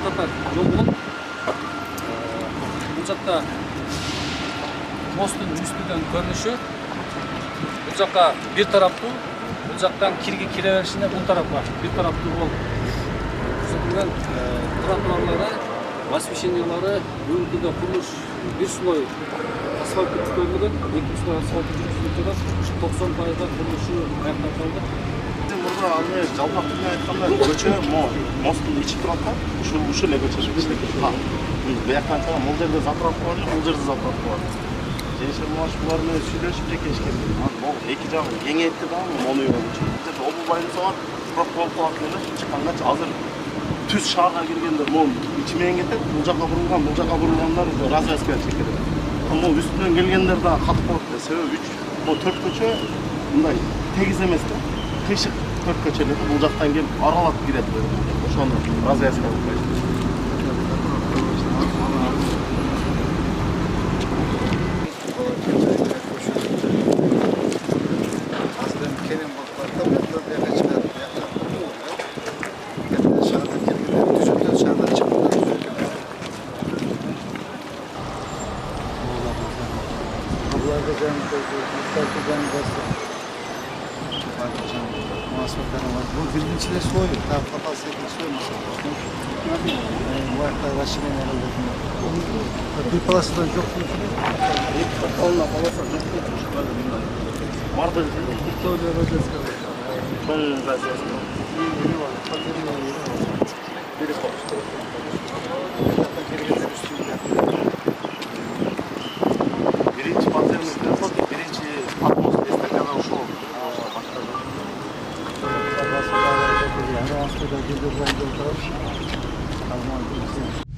татар жол болот. Бул жакта посттун үстүнөн көрүнүшү бул жакка бир тараптуу, бул жактан кире беришинде бул тарапка бир тараптуу болуп көрсөтүлгөн тротуарлары, освещениялары, бүгүнкү курулуш бир слой асфальт түтүлгөн, экинчи слой асфальт жүрүшүп жатат. 90% курулушу аякталды. Burada almaya жалпак түрүнө айтканда көчө мосттун ичи турат да. Ушул эле көчө иштеп кетти. Бияктан чыгып бул жерде заправка бар, бул жерде заправка бар. Жеңишер Муаш булар менен сүйлөшүп жекешкен. Бул эки жагы кеңейтти да, мону үчүн. Бизде обубайдын соңон заправка болуп калат эле. Чыкканга азыр түз шаарга киргендер могу ичи менен кетет, бул жака бурулгандар развязкага чыгып кетет. Могу үстүнөн келгендер да катып калат да. Себеби 4 көчө мындай тегиз эмес да. Кыйшык 4 көчөлөр бул жактан келип аралап кирет. Ошону развязка кылып коюш. Bu birinci soy, daha fazla soy mesela. Bu ayakta raşinin herhalde. Bir palasından çok konuşuyor. Allah palasa çok konuşuyor. Vardı. Böyle rozet kalıyor. Böyle rozet kalıyor. Yeri var. Yeri var. Biri konuştu. Birinci panterimiz birinci atmosfer desteklemeden şu oldu. Yani aslında bir de bu